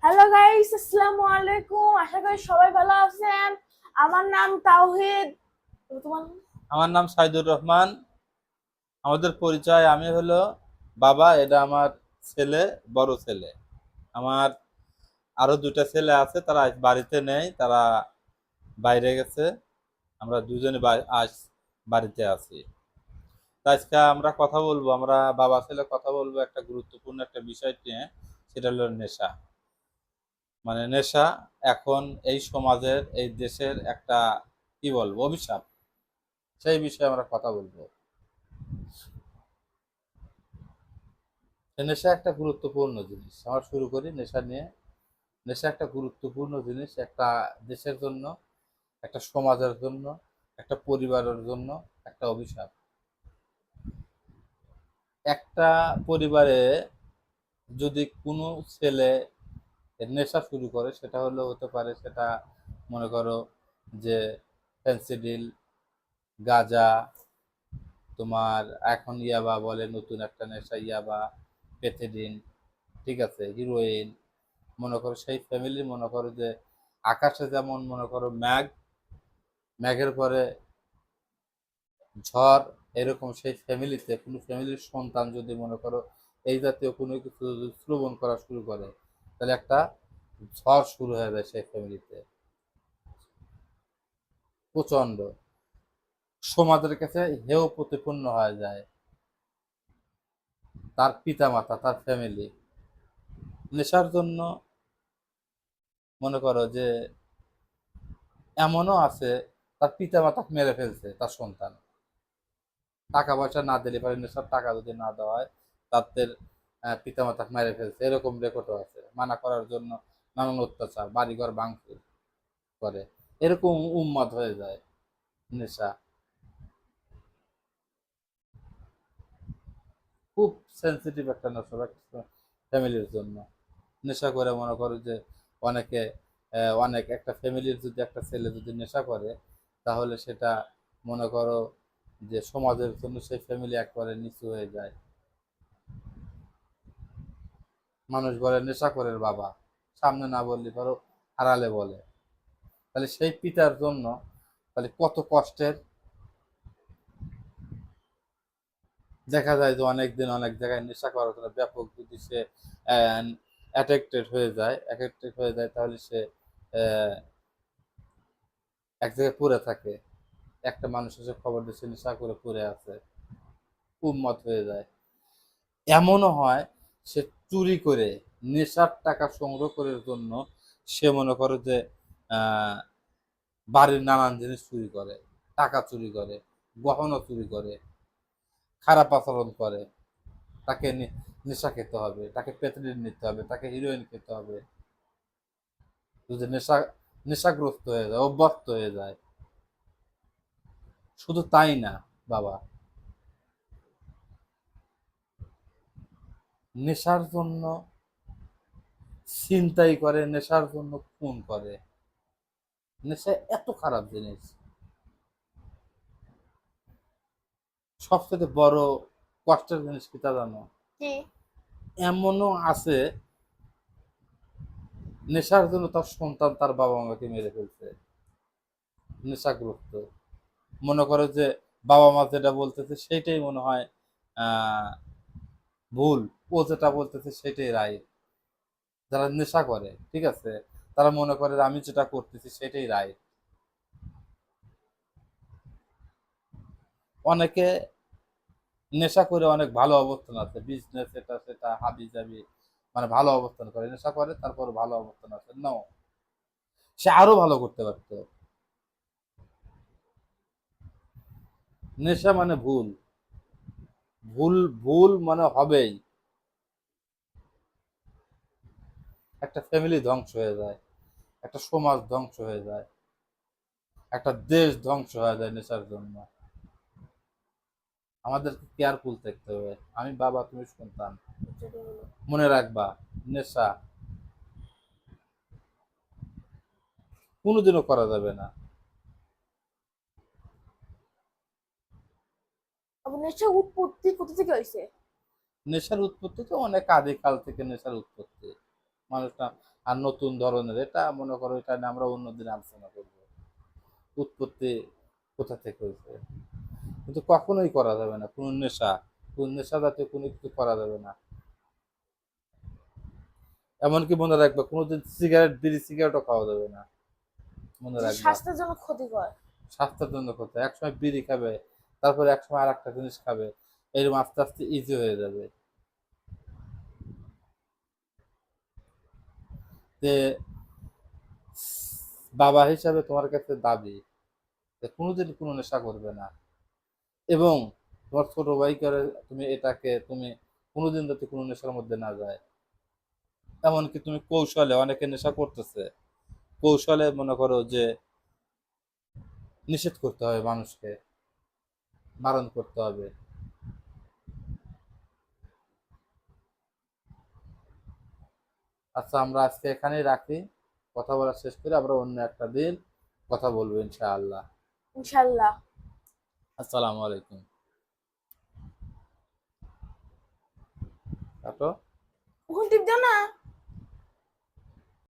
Hello guys, আসসালামু আলাইকুম। আশা করি সবাই ভালো আছেন। আমার নাম তাওহিদ। তোমার? আমার নাম সাইদুর রহমান। আমাদের পরিচয়, আমি হলো বাবা, এটা আমার ছেলে, বড় ছেলে। আমার আরো দুটা ছেলে আছে, তারা আজ বাড়িতে নেই, তারা বাইরে গেছে। আমরা দুজনে আজ বাড়িতে আছি। তো আজকে আমরা কথা বলবো, আমরা বাবা ছেলে কথা বলবো একটা গুরুত্বপূর্ণ একটা বিষয় নিয়ে। সেটা হলো নেশা। মানে নেশা এখন এই সমাজের, এই দেশের একটা কি বলবো অভিশাপ। সেই বিষয়ে আমরা কথা বলবো। নেশা একটা গুরুত্বপূর্ণ জিনিস, আমরা শুরু করি নেশা নিয়ে। নেশা একটা গুরুত্বপূর্ণ জিনিস, একটা দেশের জন্য, একটা সমাজের জন্য, একটা পরিবারের জন্য একটা অভিশাপ। একটা পরিবারে যদি কোনো ছেলে নেশা শুরু করে, সেটা হলো হতে পারে, সেটা মনে করো যে ফেন্সিডিল, গাঁজা, তোমার এখন ইয়াবা বলে নতুন একটা নেশা, ইয়াবা, পেথেডিন, ঠিক আছে, হিরোইন। মনে করো সেই ফ্যামিলি, মনে করো যে আকাশে যেমন মনে করো ম্যাঘ, ম্যাঘের পরে ঝড়, এরকম সেই ফ্যামিলিতে কোনো ফ্যামিলির সন্তান যদি মনে করো এই জাতীয় কোনো কিছু যদি শ্রবণ করা শুরু করে, তাহলে একটা ঝড় শুরু হয়ে যায় সেই ফ্যামিলিতে, প্রচন্ড। সমাজের কাছে হেয় প্রতিপন্ন হয়ে যায় তার পিতা মাতা, তার ফ্যামিলি। নেশার জন্য মনে করো যে এমনও আছে, তার পিতা মাতা মেরে ফেলছে তার সন্তান, টাকা পয়সা না দিলে পারে, নেশার টাকা যদি না দেওয়া হয়, তাদের পিতা মাতা মেরে ফেলছে, এরকম রেকর্ডও আছে। মানা করার জন্য নানান অত্যাচার, বাড়িঘর ভাঙচুর করে, এরকম উন্মাদ হয়ে যায় নেশা। খুব সেন্সিটিভ একটা নেশা ফ্যামিলির জন্য। নেশা করে মনে করো যে অনেকে, অনেক একটা ফ্যামিলির যদি একটা ছেলে যদি নেশা করে, তাহলে সেটা মনে করো যে সমাজের জন্য সেই ফ্যামিলি একবারে নিচু হয়ে যায়। মানুষ বলে নেশা করে বাবা, সামনে না বললে ধরো হারালে বলে। তাহলে সেই পিতার জন্য তাহলে কত কষ্টের। দেখা যায় যে অনেক দিন অনেক জায়গায় নেশা করার জন্য ব্যাপক যদি সে অ্যাটেক্টেড হয়ে যায়, তাহলে সে আহ, এক জায়গায় পড়ে থাকে। একটা মানুষ এসে খবর দিচ্ছে নেশা করে পড়ে আছে, উন্মত্ত হয়ে যায়। এমনও হয় সে চুরি করে, নেশার টাকা সংগ্রহ করার জন্য সে মনে করো যে আহ বাড়ির নানান জিনিস চুরি করে, টাকা চুরি করে, গহনা চুরি করে, খারাপ আচরণ করে। তাকে নেশা খেতে হবে, তাকে পেট্রোলিন নিতে হবে, তাকে হিরোইন খেতে হবে। যদি নেশাগ্রস্ত হয়ে যায়, অভ্যস্ত হয়ে যায়। শুধু তাই না বাবা, নেশার জন্য ছিনতাই করে, নেশার জন্য খুন করে। নেশা এত খারাপ জিনিস। সবচেয়ে বড় কষ্টের জিনিস কি তা জানো? কি? এমনও আছে, নেশার জন্য তার সন্তান তার বাবা মাকে মেরে ফেলছে, নেশাগ্রস্ত। মনে করে যে বাবা মা যেটা বলতেছে সেইটাই মনে হয় আহ ভুল, ও যেটা বলতেছে সেটাই রাইট। যারা নেশা করে, ঠিক আছে, তারা মনে করে যে আমি যেটা করতেছি সেটাই রাইট। অনেকে নেশা করে অনেক ভালো অবস্থান আছে, বিজনেস এটা সেটা হাবি জাবি, মানে ভালো অবস্থান করে, নেশা করে তারপর ভালো অবস্থান আছে। নো, সে আরো ভালো করতে পারতো। নেশা মানে ভুল, ভুল ভুল মানে হবেই। একটা ফ্যামিলি ধ্বংস হয়ে যায়, একটা সমাজ ধ্বংস হয়ে যায়, একটা দেশ ধ্বংস হয়ে যায় নেশার জন্য। আমাদেরকে কেয়ারফুল থাকতে হবে। আমি বাবা, তুমি সন্তান। মনে রাখবা, নেশা কোনোদিনও করা যাবে না। আবার নেশার উৎপত্তি কোথা থেকে হয়েছে? নেশার উৎপত্তি তো অনেক আদিকাল থেকে নেশার উৎপত্তি। মানুষ না আর নতুন ধরনের, এটা মনে করো এটা নিয়ে আমরা অন্যদিন আলোচনা করবো, উৎপত্তি কোথা থেকে হয়েছে। কিন্তু কখনোই করা যাবে না কোন নেশা জাতীয় কোনো কিছু করা যাবে না। এমনকি মনে রাখবে কোনোদিন বিড়ি সিগারেটও খাওয়া যাবে না, মনে যে রাখবা। স্বাস্থ্যের জন্য ক্ষতিকর। স্বাস্থ্যের জন্য ক্ষতি, একসময় বিড়ি খাবে, তারপরে একসময় আর একটা জিনিস খাবে, এরকম আস্তে আস্তে ইজি হয়ে যাবে। যে বাবা হিসাবে তোমার কাছে দাবি যে কোনোদিন কোনো নেশা করবে না, এবং তোমার ছোট ভাইকে তুমি এটাকে তুমি কোনোদিন যাতে কোনো নেশার মধ্যে না যায়। এমনকি তুমি কৌশলে, অনেকে নেশা করতেছে, কৌশলে মনে করো যে নিষেধ করতে হবে মানুষকে, বারণ করতে হবে। আচ্ছা, আমরা আজকে এখানেই রাখি, কথা বলা শেষ করে আমরা অন্য একটা দিন কথা বলবো ইনশাআল্লাহ। ইনশাল্লাহ। আসসালামু আলাইকুম। কাটো। ওখান টিপ দাও না।